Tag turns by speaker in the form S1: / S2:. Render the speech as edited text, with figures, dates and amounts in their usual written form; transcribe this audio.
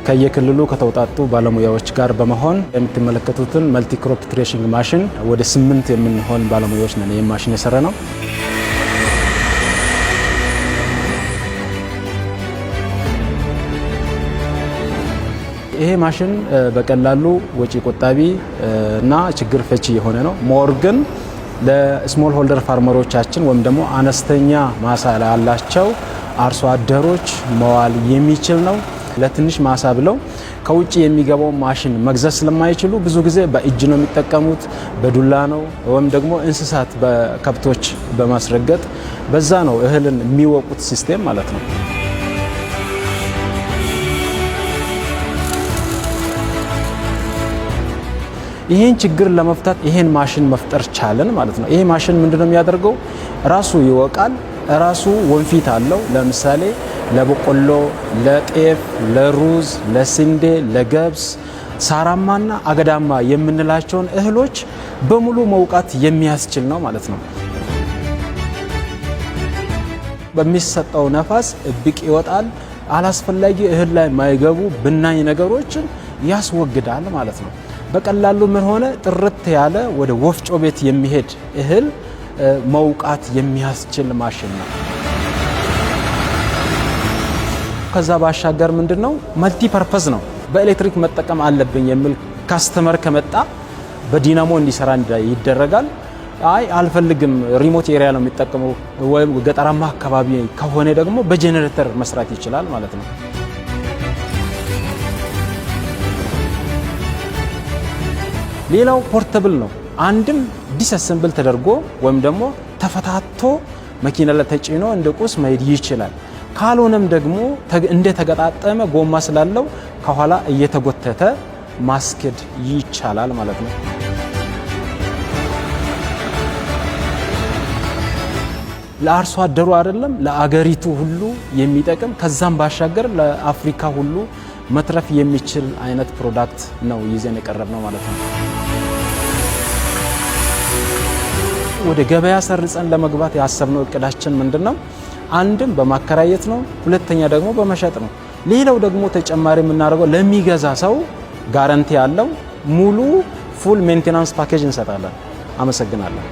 S1: ከየክልሉ ከተውጣጡ ባለሙያዎች ጋር በመሆን የምትመለከቱትን መልቲ ክሮፕ ትሬሽንግ ማሽን ወደ 8 የምንሆን ባለሙያዎች ነን ይሄን ማሽን የሰራነው። ይሄ ማሽን በቀላሉ ወጪ ቆጣቢ እና ችግር ፈቺ የሆነ ነው። ሞር ግን ለስሞል ሆልደር ፋርመሮቻችን ወይም ደግሞ አነስተኛ ማሳ ላላቸው አርሶ አደሮች መዋል የሚችል ነው። ለትንሽ ማሳ ብለው ከውጭ የሚገባው ማሽን መግዛት ስለማይችሉ ብዙ ጊዜ በእጅ ነው የሚጠቀሙት፣ በዱላ ነው ወይም ደግሞ እንስሳት በከብቶች በማስረገጥ በዛ ነው እህልን የሚወቁት ሲስቴም ማለት ነው። ይሄን ችግር ለመፍታት ይሄን ማሽን መፍጠር ቻለን ማለት ነው። ይሄ ማሽን ምንድነው የሚያደርገው? ራሱ ይወቃል፣ ራሱ ወንፊት አለው። ለምሳሌ ለበቆሎ፣ ለጤፍ፣ ለሩዝ፣ ለስንዴ፣ ለገብስ ሳራማና አገዳማ የምንላቸውን እህሎች በሙሉ መውቃት የሚያስችል ነው ማለት ነው። በሚሰጠው ነፋስ እብቅ ይወጣል። አላስፈላጊ እህል ላይ ማይገቡ ብናኝ ነገሮችን ያስወግዳል ማለት ነው። በቀላሉ ምን ሆነ ጥርት ያለ ወደ ወፍጮ ቤት የሚሄድ እህል መውቃት የሚያስችል ማሽን ነው። ከዛ ባሻገር ምንድነው መልቲ ፐርፐዝ ነው። በኤሌክትሪክ መጠቀም አለብኝ የሚል ካስተመር ከመጣ በዲናሞ እንዲሰራ ይደረጋል። አይ አልፈልግም ሪሞት ኤሪያ ነው የሚጠቀመው ወይም ገጠራማ አካባቢ ከሆነ ደግሞ በጄኔሬተር መስራት ይችላል ማለት ነው። ሌላው ፖርተብል ነው። አንድም ዲስአሰምብል ተደርጎ ወይም ደግሞ ተፈታቶ መኪና ላይ ተጭኖ እንደ ቁስ መሄድ ይችላል። ካልሆነም ደግሞ እንደ ተገጣጠመ ጎማ ስላለው ከኋላ እየተጎተተ ማስኬድ ይቻላል ማለት ነው። ለአርሶ አደሩ አይደለም ለአገሪቱ ሁሉ የሚጠቅም ከዛም ባሻገር ለአፍሪካ ሁሉ መትረፍ የሚችል አይነት ፕሮዳክት ነው ይዘን የቀረብነው ማለት ነው። ወደ ገበያ ሰርጸን ለመግባት ያሰብነው እቅዳችን ምንድነው? አንድም በማከራየት ነው፣ ሁለተኛ ደግሞ በመሸጥ ነው። ሌላው ደግሞ ተጨማሪ የምናደርገው ለሚገዛ ሰው ጋራንቲ ያለው ሙሉ ፉል ሜንቴናንስ ፓኬጅ እንሰጣለን። አመሰግናለሁ።